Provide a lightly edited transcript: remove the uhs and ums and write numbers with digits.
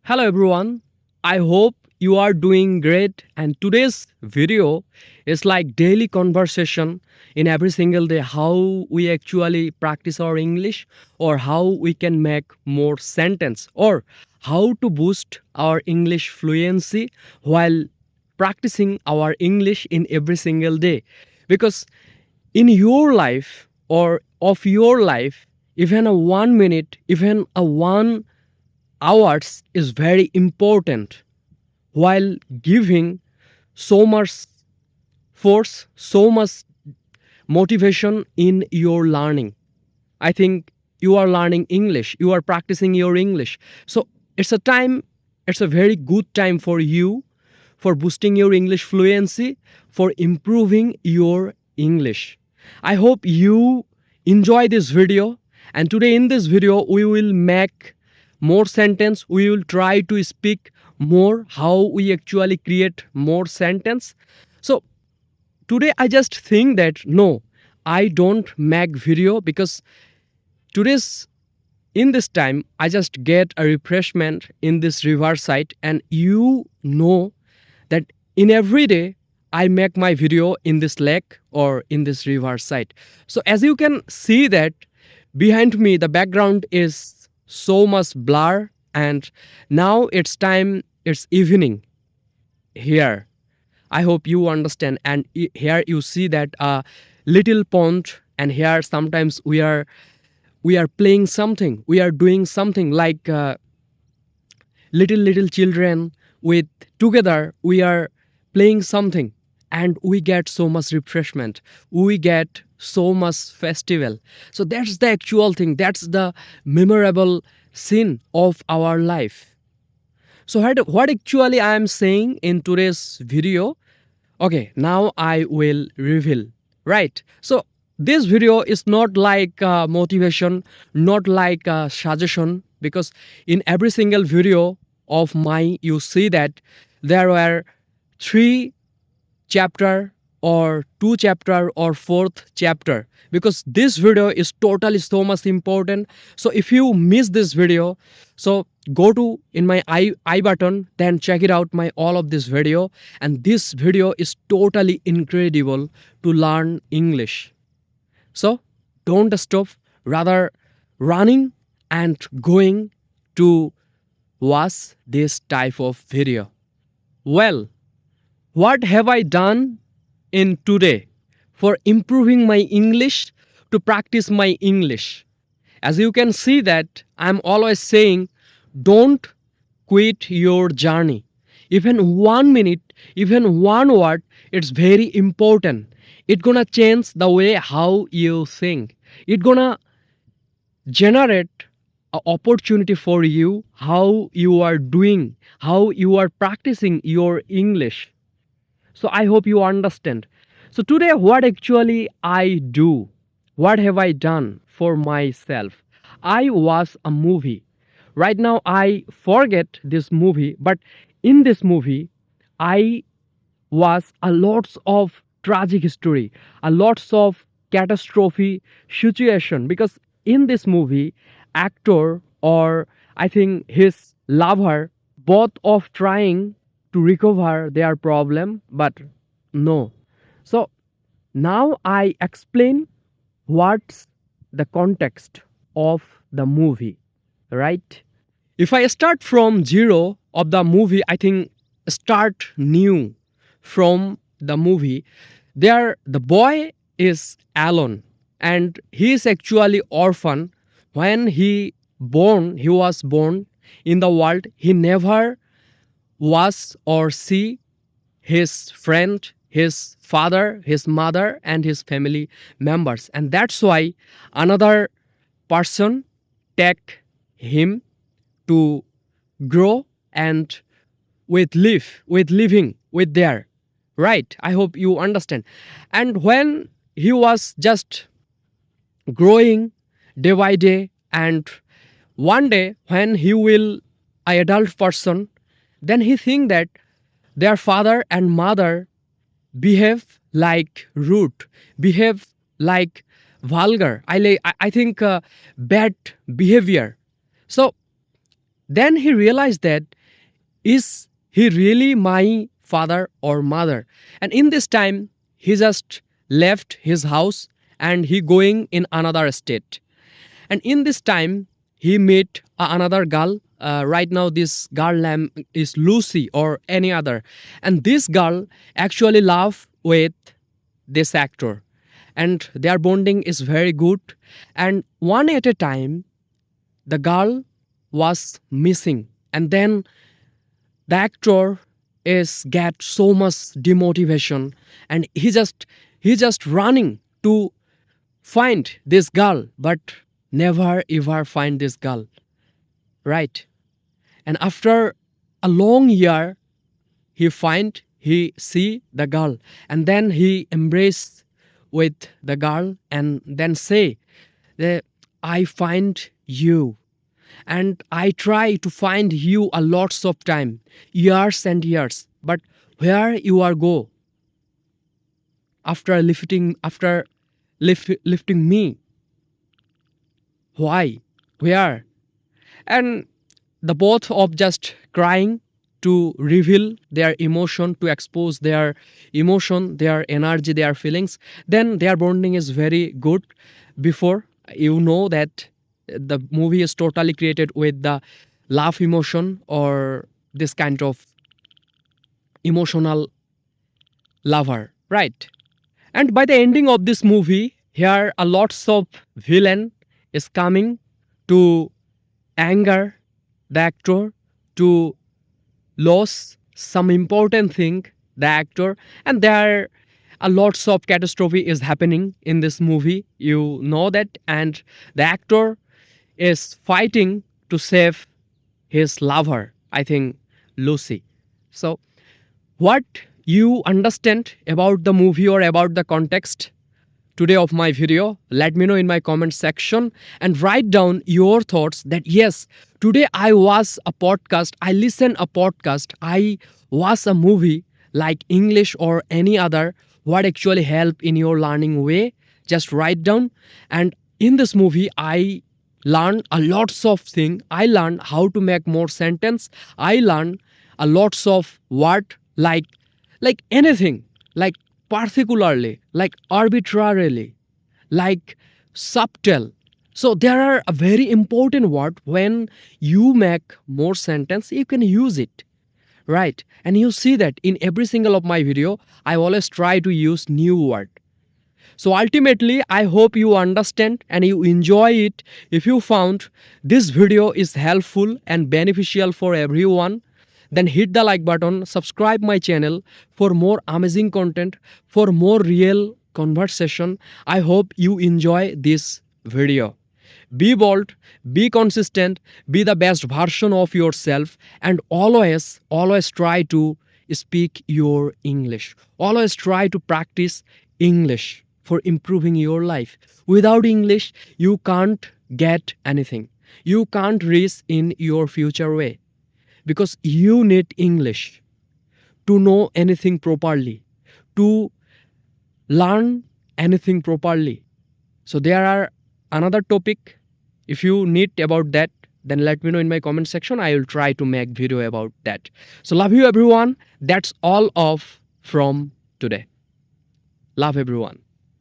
Hello everyone. I hope you are doing great and today's video is like daily conversation in every single day how we actually practice our English or how we can make more sentence or how to boost our English fluency while practicing our English in every single day because in your life or of your life even a 1 minute even a 1 hours is very important while giving so much force, so much motivation in your learning. I think you are learning English, you are practicing your English. So it's a time, it's a very good time for you for boosting your English fluency, for improving your English. I hope you enjoy this video. And today in this video, we will make more sentence. We will try to speak more how we actually create more sentence. So today I just think that no, I don't make video because today's in this time I just get a refreshment in this riverside and you know that in every day I make my video in this lake or in this riverside. So as you can see that behind me the background is so much blur and now it's time, it's evening here. I hope you understand and here you see that a little pond and here sometimes we are playing something, we are doing something like little children with together we are playing something and we get so much refreshment, we get so much festival. So that's the actual thing, that's the memorable scene of our life. So what actually I am saying in today's video, okay, now I will reveal, right? So this video is not like motivation, not like suggestion, because in every single video of mine, you see that there were 3 chapter or 2 chapter or 4th chapter, because this video is totally so much important. So if you miss this video, so go to in my I button, then check it out my all of this video, and this video is totally incredible to learn English. So don't stop, rather running and going to watch this type of video. Well, what have I done in today for improving my English, to practice my English? As you can see that I'm always saying don't quit your journey. Even 1 minute, even one word, it's very important. It's gonna change the way how you think. It's gonna generate an opportunity for you, how you are doing, how you are practicing your English. So I hope you understand. So today what actually I do, what have I done for myself? I watch a movie. Right now I forget this movie, but in this movie I was a lots of tragic story, a lots of catastrophe situation, because in this movie actor or I think his lover both of trying to recover their problem but no. So now I explain what's the context of the movie, right? If I start from zero of the movie, I think start new from the movie. There, the boy is alone and he is actually orphan. When he was born in the world. He never was or see his friend, his father, his mother, and his family members, and that's why another person take him to grow and with living with their, right? I hope you understand. And when he was just growing day by day, and one day when he will a adult person, then he think that their father and mother behave like rude, behave like vulgar, I think bad behavior. So then he realized that is he really my father or mother? And in this time, he just left his house and he going in another state. And in this time, he met another girl. Right now, this girl name is Lucy or any other. And this girl actually love with this actor. And their bonding is very good. And one at a time, the girl was missing. And then the actor is get so much demotivation and he just running to find this girl but never ever find this girl, right? And after a long year he see the girl and then he embrace with the girl and then say that I find you and I try to find you a lots of time, years and years, but where you are go after lifting me, why, where? And the both of just crying to reveal their emotion, to expose their emotion, their energy, their feelings. Then their bonding is very good. Before, you know that the movie is totally created with the love emotion or this kind of emotional lover, right? And by the ending of this movie, here a lots of villain is coming to anger the actor, to lose some important thing the actor, and there a lots of catastrophe is happening in this movie, you know that. And the actor is fighting to save his lover, I think Lucy. So what you understand about the movie or about the context today of my video, let me know in my comment section and write down your thoughts that yes, today I was a podcast, I listen a podcast, I watch a movie like English or any other, what actually help in your learning way, just write down. And in this movie I learn a lots of thing, I learn how to make more sentence, I learn a lots of word like anything, like particularly, like arbitrarily, like subtle. So there are a very important word. When you make more sentence, you can use it, right? And you see that in every single of my video, I always try to use new word. So ultimately, I hope you understand and you enjoy it. If you found this video is helpful and beneficial for everyone, then hit the like button, subscribe my channel for more amazing content, for more real conversation. I hope you enjoy this video. Be bold, be consistent, be the best version of yourself, and always try to speak your English. Always try to practice English for improving your life. Without English, you can't get anything. You can't reach in your future way. Because you need English to know anything properly, to learn anything properly. So there are another topic. If you need about that, then let me know in my comment section. I will try to make video about that. So love you everyone. That's all of from today. Love everyone.